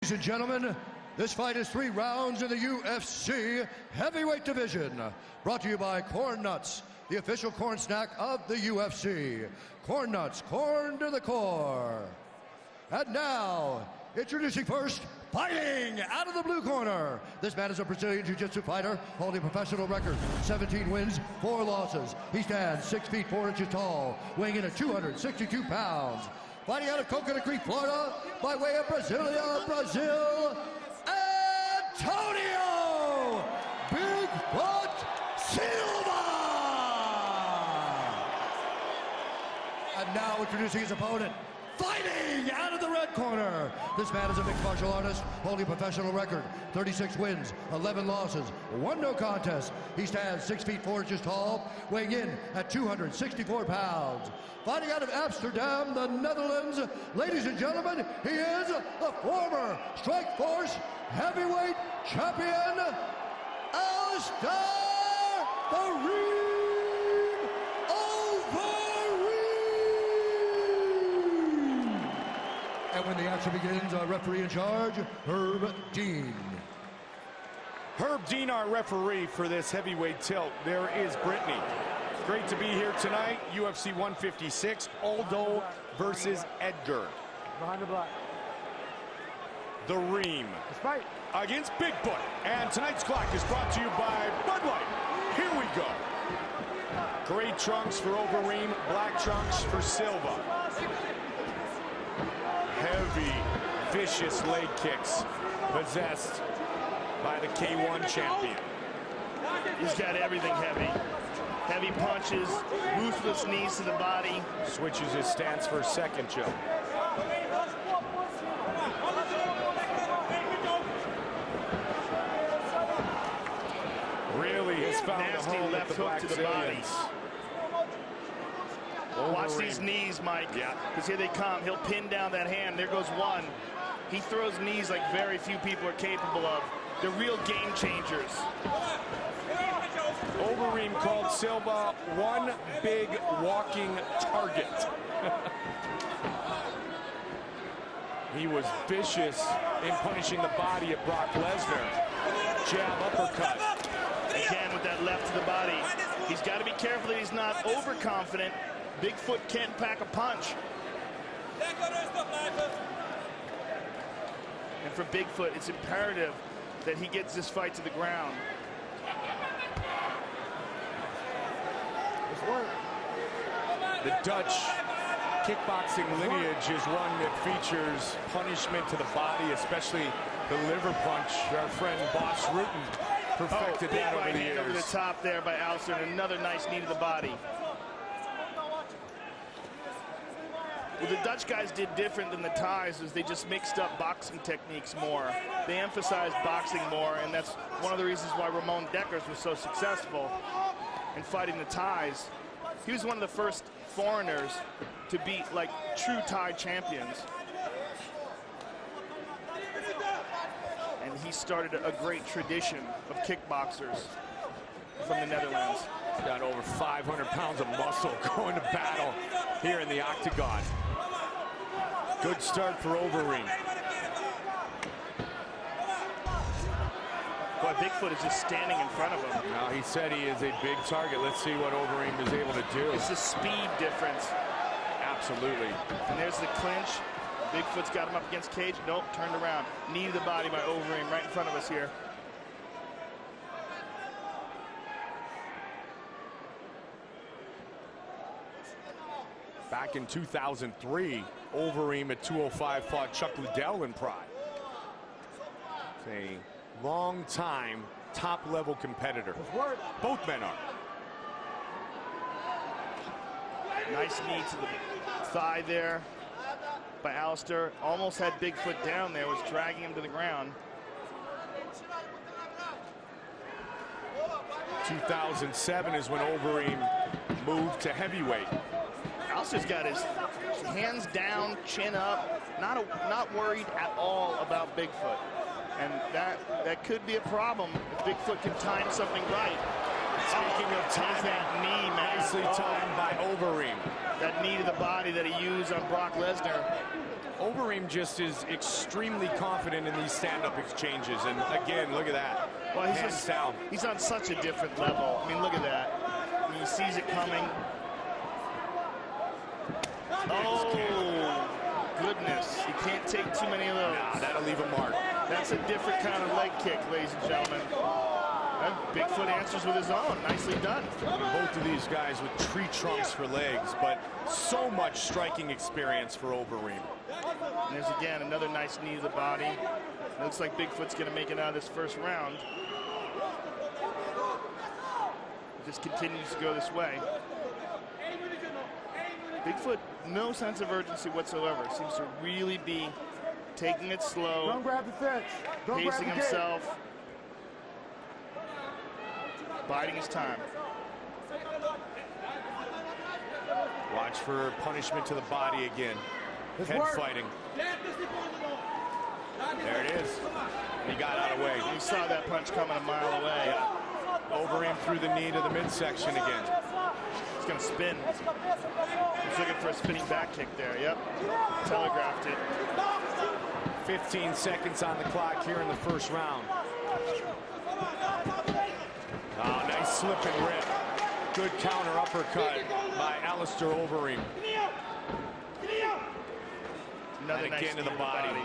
Ladies and gentlemen, this fight is 3 rounds in the UFC heavyweight division. Brought to you by Corn Nuts, the official corn snack of the UFC. Corn Nuts, corn to the core. And now, introducing first, fighting out of the blue corner. This man is a Brazilian Jiu-Jitsu fighter, holding a professional record, 17 wins, 4 losses. He stands 6 feet 4 inches tall, weighing in at 262 pounds. Fighting out of Coconut Creek, Florida, by way of Brasilia, Brazil, Antonio Bigfut Sильva! And now introducing his opponent, fighting out of the red corner. This man is a mixed martial artist, holding a professional record, 36 wins, 11 losses, 1 no contest. He stands 6 feet 4 inches tall, weighing in at 264 pounds. Fighting out of Amsterdam, the Netherlands, ladies and gentlemen, he is the former Strikeforce heavyweight champion, Alistar Overiem. And when the action begins, our referee in charge, Herb Dean. Herb Dean, our referee for this heavyweight tilt. There is Brittany. Great to be here tonight. UFC 156, Aldo versus Edgar. Behind the block. The Ream against Bigfoot. And tonight's clock is brought to you by Bud Light. Here we go. Gray trunks for Overeem, black trunks for Sильva. Heavy, vicious leg kicks possessed by the K1 champion. He's got everything heavy. Heavy punches, ruthless knees to the body. Switches his stance for a second, Joe. Really has found nasty left hook to the body. Watch these knees, Mike. Yeah. Because here they come. He'll pin down that hand. There goes one. He throws knees like very few people are capable of. They're real game changers. Overeem called Sильva one big walking target. He was vicious in punishing the body of Brock Lesnar. Jab, uppercut. Again with that left to the body. He's got to be careful that he's not overconfident. Bigfoot can't pack a punch. And for Bigfoot, it's imperative that he gets this fight to the ground. The Dutch kickboxing lineage is one that features punishment to the body, especially the liver punch. Our friend Boss Rutten perfected that over the years. Over the top there by Alistar, and another nice knee to the body. What the Dutch guys did different than the Thais is they just mixed up boxing techniques more. They emphasized boxing more, and that's one of the reasons why Ramon Dekkers was so successful in fighting the Thais. He was one of the first foreigners to beat like true Thai champions. And he started a great tradition of kickboxers from the Netherlands. He's got over 500 pounds of muscle going to battle here in the octagon. Good start for Overeem. Boy, Bigfoot is just standing in front of him. Now, he said he is a big target. Let's see what Overeem is able to do. It's the speed difference. Absolutely. And there's the clinch. Bigfoot's got him up against cage. Nope, turned around. Knee to the body by Overeem right in front of us here. Back in 2003, Overeem at 205 fought Chuck Liddell in Pride. It's a long-time, top-level competitor. Both men are. Nice knee to the thigh there by Alistar. Almost had Bigfoot down there, was dragging him to the ground. 2007 is when Overeem moved to heavyweight. Alistar's got his hands down, chin up, not worried at all about Bigfoot. And that could be a problem if Bigfoot can time something right. Speaking of time, that knee, man. nicely timed by Overeem. That knee to the body that he used on Brock Lesnar. Overeem just is extremely confident in these stand-up exchanges, and again, look at that. Well, Hands down. He's on such a different level. I mean, look at that. I mean, he sees it coming. Oh, goodness. You can't take too many of those. Nah, that'll leave a mark. That's a different kind of leg kick, ladies and gentlemen. And Bigfoot answers with his own. Nicely done. Both of these guys with tree trunks for legs, but so much striking experience for Overeem. And there's again another nice knee to the body. It looks like Bigfoot's going to make it out of this first round. It just continues to go this way. Bigfoot, no sense of urgency whatsoever. Seems to really be taking it slow. Don't grab the fence. Don't Pacing grab the himself. Biding his time. Watch for punishment to the body again. Head fighting. There it is. He got out of the way. You saw that punch coming a mile away. Yeah. Overeem through the knee to the midsection again. He's going to spin. He's looking for a spinning back kick there. Yep. Telegraphed it. 15 seconds on the clock here in the first round. Oh, nice slip and rip. Good counter uppercut by Alistair Overeem. Another and nice again to the knee body.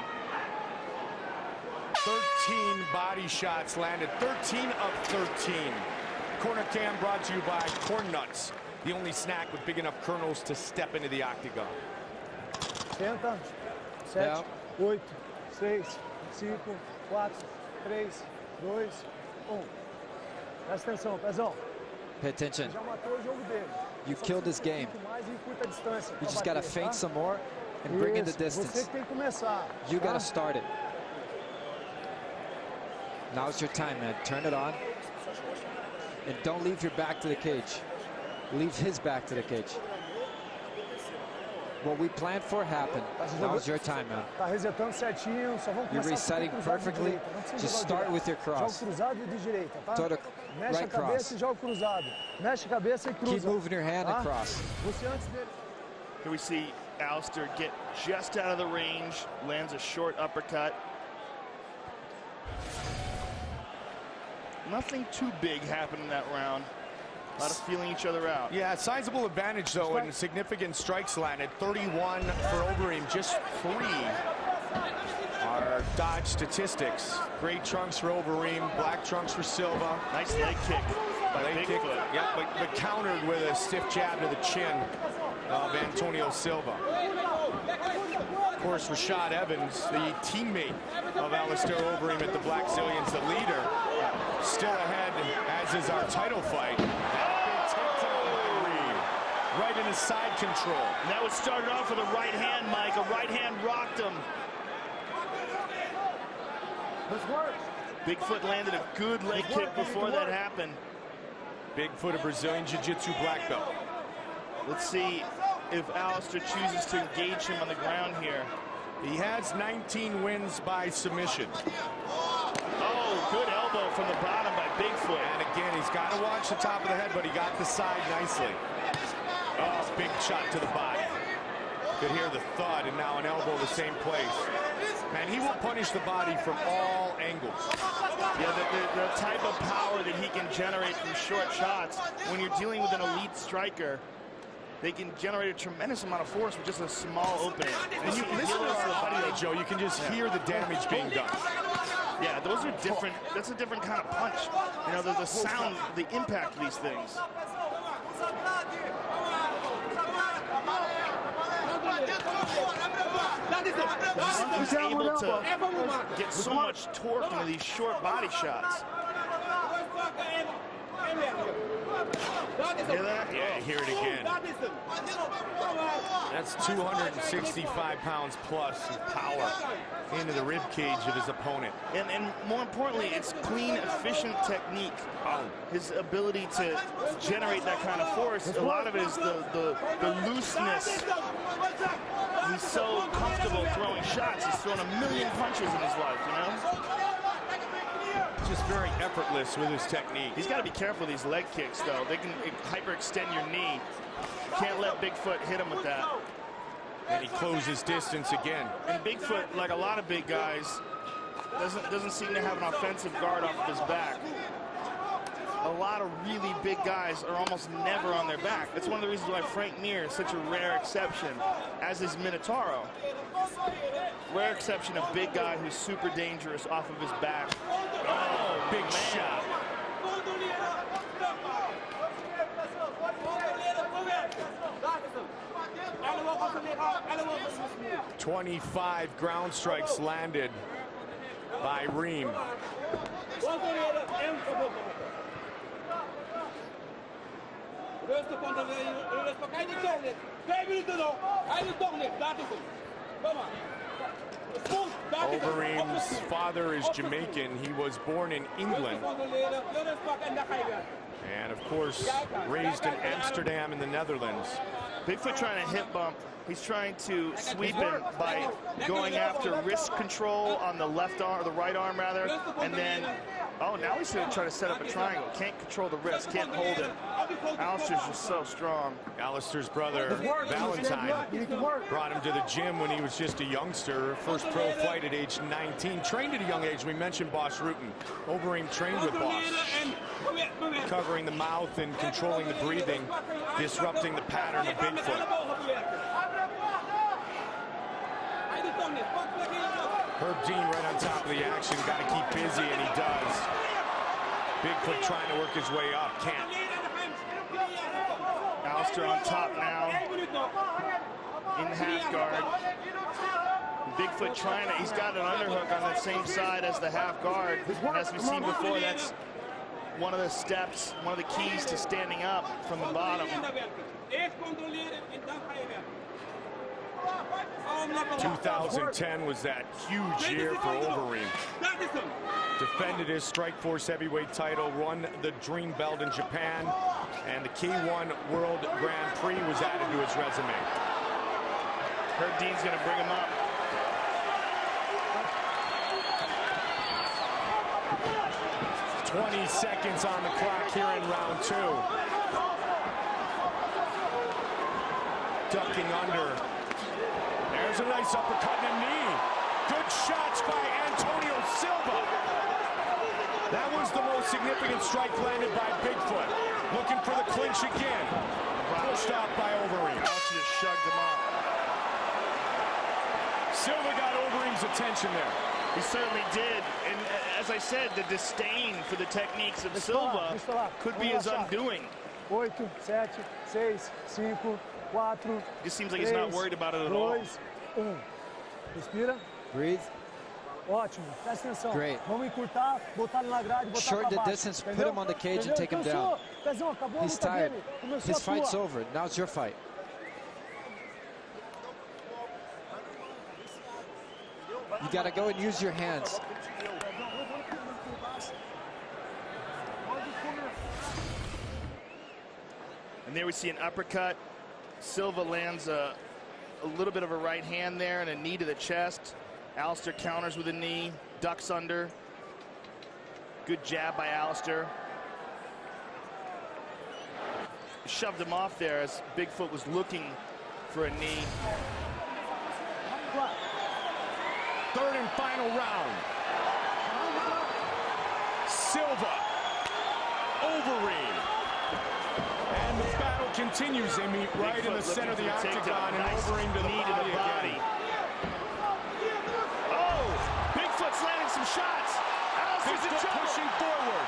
13 body shots landed. 13 of 13. Corner Cam brought to you by Corn Nuts, the only snack with big enough kernels to step into the octagon. Senta. 7, 8, 6, 5, 4, 3, 2, 1. Presta atenção, Pezão. Pay attention. Já matou o jogo dele. You killed this game. Mais em curta distância. You just got to feint some more and bring in the Você distance. que tem que começar. You got to start it. Now's your time, man. Turn it on. And don't leave your back to the cage. Leave his back to the cage. What we planned for happened. Now's your time, man. Tá resetando certinho, só vamos You're começar resetting perfectly. Just start with your cross. Joga cruzado e de direita, tá? Throw the Mexe right a cabeça cross. e joga cruzado. Mexe a cabeça e cruza. Keep moving your hand tá? across. Você antes dele. Here we see Alistair get just out of the range, lands a short uppercut. Nothing too big happened in that round. A lot of feeling each other out. Yeah, sizable advantage, though, and significant strikes landed. 31 for Overeem, just 3 are dodge statistics. Gray trunks for Overeem, black trunks for Silva. Nice leg kick by Leg kick, Bigfoot. yeah, but countered with a stiff jab to the chin of Antonio Silva. Of course, Rashad Evans, the teammate of Alistair Overeem at the Black Zillions, the leader, still ahead, as is our title fight. Right in his side control. And that was started off with a right hand, Mike. A right hand rocked him. Let's work. Bigfoot landed a good leg kick before that happened. Bigfoot, a Brazilian Jiu-Jitsu black belt. Let's see if Alistair chooses to engage him on the ground here. He has 19 wins by submission. Oh, good elbow from the bottom by Bigfoot. And again, he's got to watch the top of the head, but he got the side nicely. Oh, big shot to the body. Could hear the thud, and now an elbow the same place. Man, he will punish the body from all angles. Yeah, the type of power that he can generate from short shots, when you're dealing with an elite striker, they can generate a tremendous amount of force with just a small opening. And you listen to our audio, Joe, you can just hear the damage being done. Yeah, those are different. That's a different kind of punch. You know, the sound, the impact of these things. He's able to get so much torque into these short body shots. Hear that? Yeah, hear it again. That's 265 pounds plus of power into the rib cage of his opponent. And more importantly, it's clean, efficient technique. His ability to generate that kind of force, a lot of it is the looseness. He's so comfortable throwing shots. He's thrown a million punches in his life, you know? Just very effortless with his technique. He's got to be careful with these leg kicks, though. They can hyperextend your knee. You can't let Bigfoot hit him with that. And he closes distance again. And Bigfoot, like a lot of big guys, doesn't seem to have an offensive guard off of his back. A lot of really big guys are almost never on their back. That's one of the reasons why Frank Mir is such a rare exception, as is Minotauro. Rare exception, a big guy who's super dangerous off of his back. Oh, big shot. 25 ground strikes landed by Reem. Overeem's father is Jamaican. He was born in England. And, of course, raised in Amsterdam in the Netherlands. Bigfoot trying to hip bump. He's trying to sweep him by going after wrist control on the left arm, or the right arm rather, and then, oh, now he's going to try to set up a triangle. Can't control the wrist, can't hold it. Alistair's just so strong. Alistair's brother, Valentine, brought him to the gym when he was just a youngster. First pro fight at age 19. Trained at a young age. We mentioned Boss Rutten. Overeem trained with Boss. Covering the mouth and controlling the breathing, disrupting the pattern of Bigfoot. Herb Dean right on top of the action. Got to keep busy, and he does. Bigfoot trying to work his way up. Can't. Alistair on top now. In half guard. Bigfoot trying to, he's got an underhook on that same side as the half guard. And as we've seen before, that's one of the steps, one of the keys to standing up from the bottom. 2010 was that huge year for Overeem. Defended his Strikeforce heavyweight title, won the Dream Belt in Japan, and the K1 World Grand Prix was added to his resume. Herb Dean's going to bring him up. "20 seconds on the clock here in round 2. Ducking under. There's a nice uppercut and a knee. Good shots by Antonio Silva. That was the most significant strike landed by Bigfoot. Looking for the clinch again. Pushed off by Overeem. Alistair just shugged him off. Silva got Overeem's attention there. He certainly did. And as I said, the disdain for the techniques of Silva could be his undoing. 8, 7, 6, 5, 4. Just seems like he's not worried about it at all. 2, 1. Respira. Breathe. Ótimo. Presta atenção. Great. Vamos encurtar, botar ele na grade, botar Shorten the pra baixo. distance, put Entendeu? him on the cage and Entendeu? take him down. Pezão, acabou a He's luta tired. dele. Começou His a fight's tua. over. Now it's your fight. You got to go and use your hands. And there we see an uppercut. Silva lands a little bit of a right hand there and a knee to the chest. Alistair counters with a knee, ducks under. Good jab by Alistair. Shoved him off there as Bigfoot was looking for a knee. Third and final round. Silva, Overeem. And the battle continues. They meet right in the center of the octagon, and Overeem to the body. Oh, Bigfoot's landing some shots. Alistair's in trouble. Pushing forward.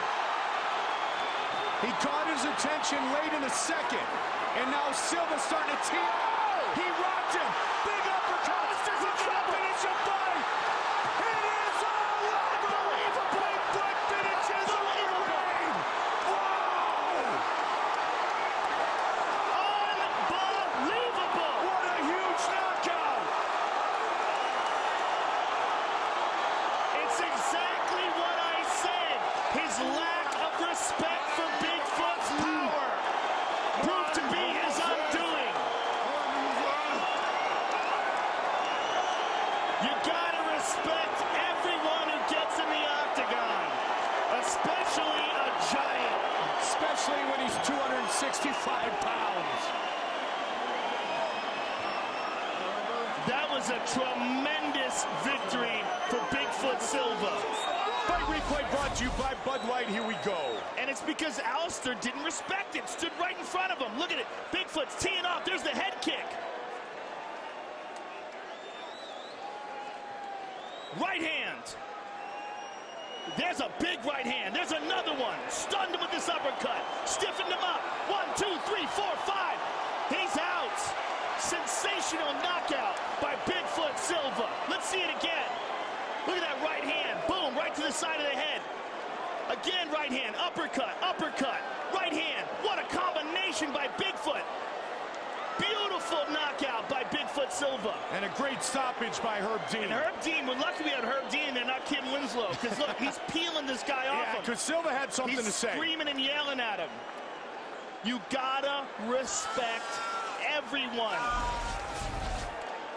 He caught his attention late in the second, and now Silva's starting to tee up. He rocked him. Big uppercut. Alistair's in trouble. Finish a fight. It is all unbelievable. Bigfoot finishes Overeem. Whoa! Unbelievable. What a huge knockout. It's exactly what I said. His lack of respect for Bigfoot's power proved to be his undoing. You gotta was a tremendous victory for Bigfoot Sильва. Fight replay brought to you by Bud Light. Here we go. And it's because Alistar didn't respect it. Stood right in front of him. Look at it. Bigfoot's teeing off. There's the head kick. Right hand. There's a big right hand. There's another one. Stunned him with this uppercut. Stiffened him up. 1, 2, 3, 4, 5. He's out. Sensational knockout by Bigfoot Sильva. Let's see it again. Look at that right hand. Boom, right to the side of the head. Again, right hand. Uppercut, uppercut. Right hand. What a combination by Bigfoot. Beautiful knockout by Bigfoot Sильva. And a great stoppage by Herb Dean. And Herb Dean, we're lucky we had Herb Dean and not Kim Winslow. Because look, he's peeling this guy off him. Because Sильva had something to say. He's screaming and yelling at him. You gotta respect everyone.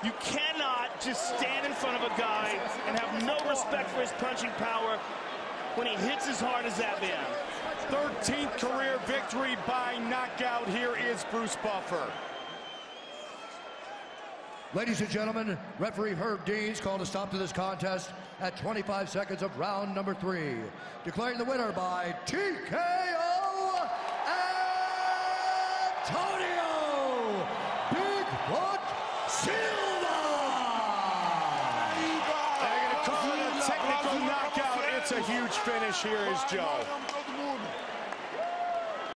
You cannot just stand in front of a guy and have no respect for his punching power when he hits as hard as that man. 13th career victory by knockout. Here is Bruce Buffer. Ladies and gentlemen, referee Herb Dean's called a stop to this contest at 25 seconds of round number 3. Declaring the winner by TKO, Antonio Bigfoot Sильva! They're going to call it a technical knockout. It's a huge finish. Here is Joe.